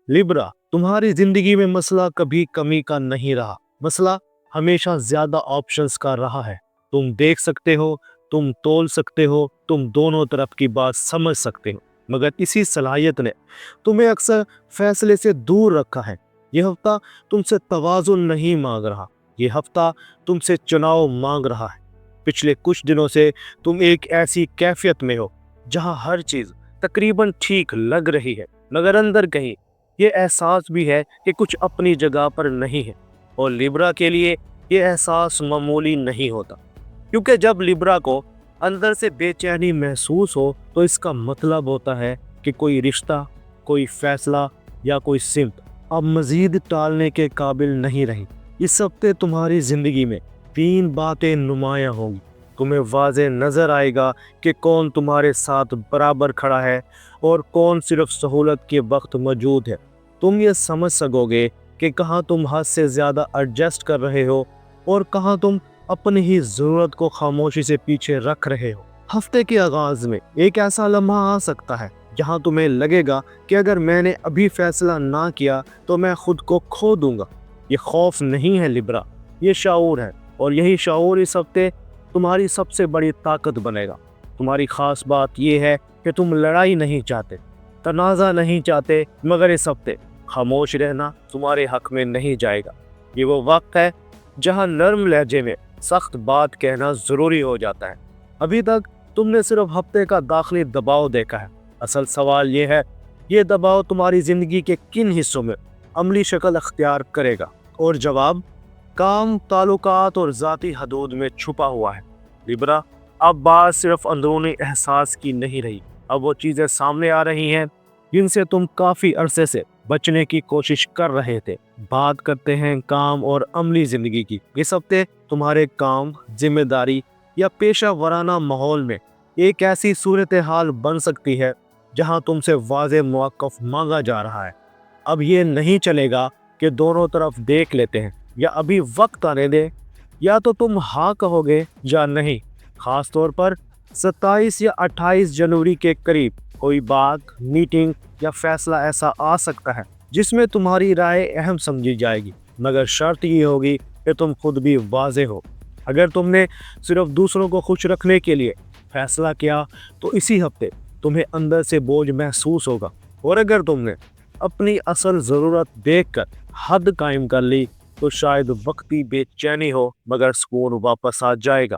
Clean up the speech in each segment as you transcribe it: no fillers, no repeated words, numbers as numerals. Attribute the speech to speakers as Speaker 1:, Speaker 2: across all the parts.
Speaker 1: Libra, तुम्हारी जिंदगी में मसला कभी कमी का नहीं रहा, मसला हमेशा ज्यादा ऑप्शंस का रहा है। तुम देख सकते हो, तुम तोल सकते हो, तुम दोनों तरफ की बात समझ सकते हो, मगर इसी सलाहियत ने तुम्हें अक्सर फैसले से दूर रखा है। यह हफ्ता तुमसे तवाज़ुन नहीं मांग रहा, यह हफ्ता तुमसे चुनाव मांग रहा है। पिछले कुछ दिनों से तुम एक ऐसी कैफियत में हो जहां हर चीज तकरीबन ठीक लग रही है, मगर अंदर कहीं ये एहसास भी है कि कुछ अपनी जगह पर नहीं है। और लिब्रा के लिए ये एहसास मामूली नहीं होता, क्योंकि जब लिब्रा को अंदर से बेचैनी महसूस हो तो इसका मतलब होता है कि कोई रिश्ता, कोई फैसला या कोई सिमत अब मजीद टालने के काबिल नहीं रही। इस हफ्ते तुम्हारी जिंदगी में तीन बातें नुमायां होंगी। तुम्हें वाज़े नजर आएगा कि कौन तुम्हारे साथ बराबर खड़ा है और कौन सिर्फ सहूलत के वक्त मौजूद है। तुम ये समझ सकोगे कि कहाँ तुम हद से ज़्यादा एडजस्ट कर रहे हो और कहाँ तुम अपनी ही ज़रूरत को खामोशी से पीछे रख रहे हो। हफ्ते के आगाज़ में एक ऐसा लम्हा आ सकता है जहाँ तुम्हें लगेगा कि अगर मैंने अभी फैसला ना किया तो मैं खुद को खो दूंगा। ये खौफ नहीं है लिब्रा, ये शाऊर है, और यही शाऊर इस हफ्ते तुम्हारी सबसे बड़ी ताकत बनेगा। तुम्हारी ख़ास बात यह है कि तुम लड़ाई नहीं चाहते, तनाज़ा नहीं चाहते, मगर इस हफ्ते खामोश रहना तुम्हारे हक में नहीं जाएगा। ये वो वक्त है जहां नरम लहजे में सख्त बात कहना ज़रूरी हो जाता है। अभी तक तुमने सिर्फ हफ्ते का दाखिली दबाव देखा है। असल सवाल ये है, ये दबाव तुम्हारी ज़िंदगी के किन हिस्सों में अमली शक्ल अख्तियार करेगा? और जवाब काम, ताल्लुकात और ज़ाती हदूद में छुपा हुआ है। लिब्रा, अब बात सिर्फ अंदरूनी एहसास की नहीं रही, अब वो चीज़ें सामने आ रही हैं जिनसे तुम काफ़ी अरसे से बचने की कोशिश कर रहे थे। बात करते हैं काम और अमली ज़िंदगी की। इस हफ्ते तुम्हारे काम, जिम्मेदारी या पेशा वराना माहौल में एक ऐसी सूरत हाल बन सकती है जहां तुमसे वाज़े मौक़िफ़ मांगा जा रहा है। अब ये नहीं चलेगा कि दोनों तरफ देख लेते हैं या अभी वक्त आने दे, या तो तुम हाँ कहोगे या नहीं। ख़ास तौर पर 27 या 28 जनवरी के करीब कोई बात, मीटिंग या फैसला ऐसा आ सकता है जिसमें तुम्हारी राय अहम समझी जाएगी, मगर शर्त ये होगी कि तुम खुद भी वाज़े हो। अगर तुमने सिर्फ दूसरों को खुश रखने के लिए फैसला किया तो इसी हफ्ते तुम्हें अंदर से बोझ महसूस होगा, और अगर तुमने अपनी असल ज़रूरत देखकर हद कायम कर ली तो शायद वक्ती बेचैनी हो, मगर सुकून वापस आ जाएगा।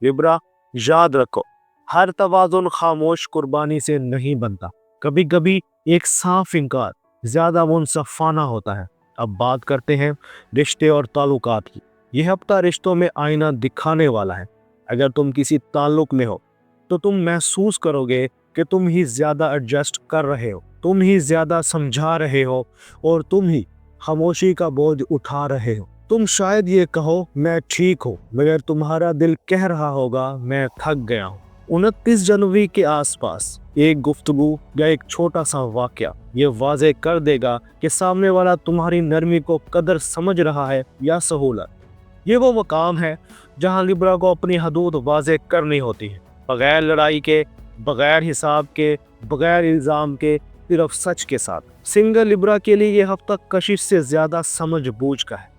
Speaker 1: लिब्रा, याद रखो, हर तवाज़ुन खामोश कुर्बानी से नहीं बनता। कभी कभी एक साफ इनकार ज़्यादा मुनसफ़ाना होता है। अब बात करते हैं रिश्ते और ताल्लुकात की। यह हफ्ता रिश्तों में आईना दिखाने वाला है। अगर तुम किसी ताल्लुक में हो तो तुम महसूस करोगे कि तुम ही ज़्यादा एडजस्ट कर रहे हो, तुम ही ज़्यादा समझा रहे हो, और तुम ही खामोशी का बोझ उठा रहे हो। तुम शायद ये कहो मैं ठीक हूँ, मगर तुम्हारा दिल कह रहा होगा मैं थक गया हूँ। 29 जनवरी के आसपास एक गुफ्तगू या एक छोटा सा वाकया ये वाज़े कर देगा कि सामने वाला तुम्हारी नरमी को कदर समझ रहा है या सहूलत। ये वो मकाम है जहाँ लिब्रा को अपनी हदूद वाज़े करनी होती है, बगैर लड़ाई के, बगैर हिसाब के, बगैर इल्ज़ाम के, सिर्फ सच के साथ। सिंगल लिब्रा के लिए ये हफ्ता कशिश से ज़्यादा समझ बूझ का है।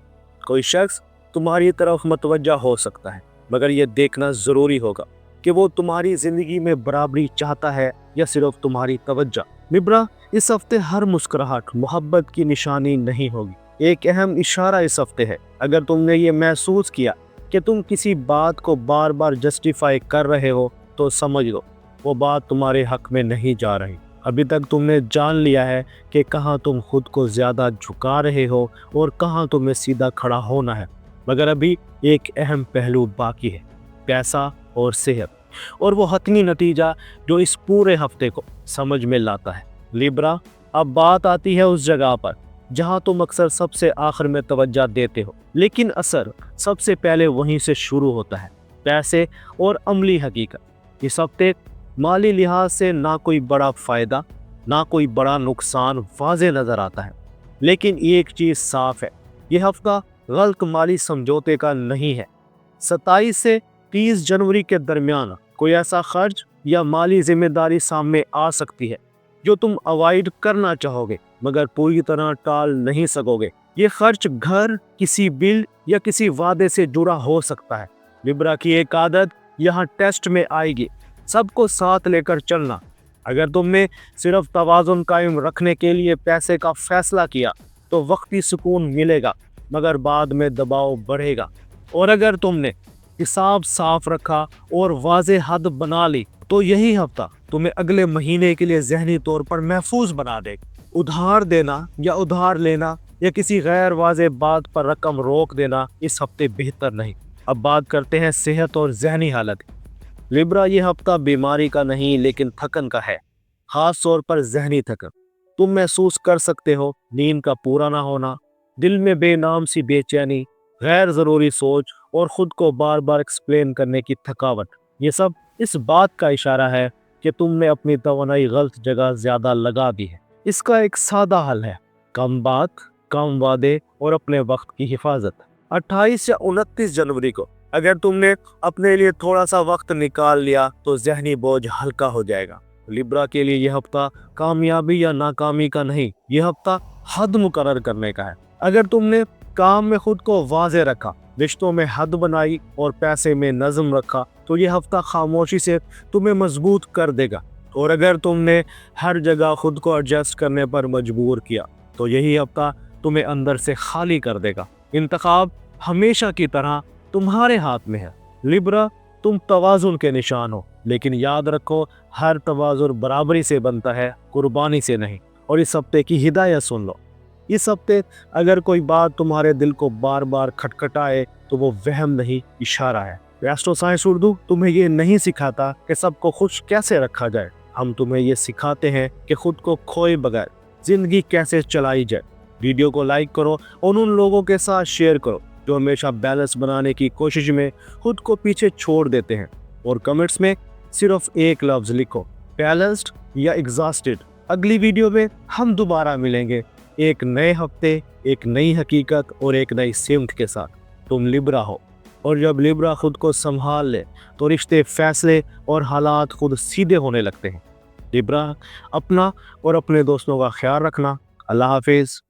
Speaker 1: कोई शख्स तुम्हारी तरफ मतवज्जा हो सकता है, मगर यह देखना ज़रूरी होगा कि वो तुम्हारी ज़िंदगी में बराबरी चाहता है या सिर्फ तुम्हारी तवज्जा। लिब्रा, इस हफ्ते हर मुस्कुराहट मोहब्बत की निशानी नहीं होगी। एक अहम इशारा इस हफ्ते है। अगर तुमने ये महसूस किया कि तुम किसी बात को बार बार जस्टिफाई कर रहे हो तो समझ लो वो बात तुम्हारे हक में नहीं जा रही। अभी तक तुमने जान लिया है कि कहाँ तुम खुद को ज़्यादा झुका रहे हो और कहाँ तुम्हें सीधा खड़ा होना है, मगर अभी एक अहम पहलू बाकी है, पैसा और सेहत, और वो हतमी नतीजा जो इस पूरे हफ्ते को समझ में लाता है। लिब्रा, अब बात आती है उस जगह पर जहां तुम अक्सर सबसे आखिर में तवज्जो देते हो, लेकिन असर सबसे पहले वहीं से शुरू होता है, पैसे और अमली हकीकत। इस हफ्ते माली लिहाज से ना कोई बड़ा फ़ायदा, ना कोई बड़ा नुकसान वाज़े नज़र आता है, लेकिन एक चीज़ साफ है, यह हफ्ता गल्त माली समझौते का नहीं है। 27 से 30 जनवरी के दरमियान कोई ऐसा खर्च या माली जिम्मेदारी सामने आ सकती है जो तुम अवॉइड करना चाहोगे, मगर पूरी तरह टाल नहीं सकोगे। ये खर्च घर, किसी बिल या किसी वादे से जुड़ा हो सकता है। लिब्रा की एक आदत यहाँ टेस्ट में आएगी, सबको साथ लेकर चलना। अगर तुमने सिर्फ तवाज़ुन कायम रखने के लिए पैसे का फैसला किया तो वक्ती सुकून मिलेगा, मगर बाद में दबाव बढ़ेगा। और अगर तुमने हिसाब साफ रखा और वाज़े हद बना ली तो यही हफ्ता तुम्हें अगले महीने के लिए ज़हनी तौर पर महफूज बना देगा। उधार देना या उधार लेना या किसी गैर वाज़े बात पर रकम रोक देना इस हफ्ते बेहतर नहीं। अब बात करते हैं सेहत और ज़हनी हालत। लिब्रा, ये हफ्ता बीमारी का नहीं लेकिन थकन का है, खास तौर पर ज़हनी थकन। तुम महसूस कर सकते हो नींद का पूरा ना होना, दिल में बेनाम सी बेचैनी, गैर ज़रूरी सोच और ख़ुद को बार बार एक्सप्लेन करने की थकावट। ये सब इस बात का इशारा है कि तुमने अपनी तवानाई गलत जगह ज़्यादा लगा दी है। इसका एक सादा हल है, कम बात, कम वादे और अपने वक्त की हिफाजत। 28 या 29 जनवरी को अगर तुमने अपने लिए थोड़ा सा वक्त निकाल लिया तो ज़हनी बोझ हल्का हो जाएगा। लिब्रा के लिए यह हफ्ता कामयाबी या नाकामी का नहीं, यह हफ्ता हद मुकर्रर करने का है। अगर तुमने काम में खुद को वाज़े रखा, रिश्तों में हद बनाई और पैसे में नज़म रखा तो यह हफ्ता खामोशी से तुम्हें मजबूत कर देगा। और अगर तुमने हर जगह खुद को एडजस्ट करने पर मजबूर किया तो यही हफ्ता तुम्हें अंदर से खाली कर देगा। इंतखाब हमेशा की तरह तुम्हारे हाथ में है। लिब्रा, तुम तवाज़ुन के निशान हो, लेकिन याद रखो हर तवाज़ुन बराबरी से बनता है, कुर्बानी से नहीं। और इस हफ्ते की हिदायत सुन लो। इस हफ्ते अगर कोई बात तुम्हारे दिल को बार बार खटखटाए तो वो वहम नहीं, इशारा है। एस्ट्रो साइंस उर्दू तुम्हें ये नहीं सिखाता कि सबको खुश कैसे रखा जाए, हम तुम्हें ये सिखाते हैं कि खुद को खोए बगैर जिंदगी कैसे चलाई जाए। वीडियो को लाइक करो और उन लोगों के साथ शेयर करो जो हमेशा बैलेंस बनाने की कोशिश में खुद को पीछे छोड़ देते हैं। और कमेंट्स में सिर्फ एक लफ्ज़ लिखो, बैलेंस्ड या एग्जॉस्टेड। अगली वीडियो में हम दोबारा मिलेंगे एक नए हफ्ते, एक नई हकीकत और एक नई सिमत के साथ। तुम लिब्रा हो, और जब लिब्रा खुद को संभाल ले तो रिश्ते, फैसले और हालात खुद सीधे होने लगते हैं। लिब्रा, अपना और अपने दोस्तों का ख्याल रखना। अल्लाह हाफिज़।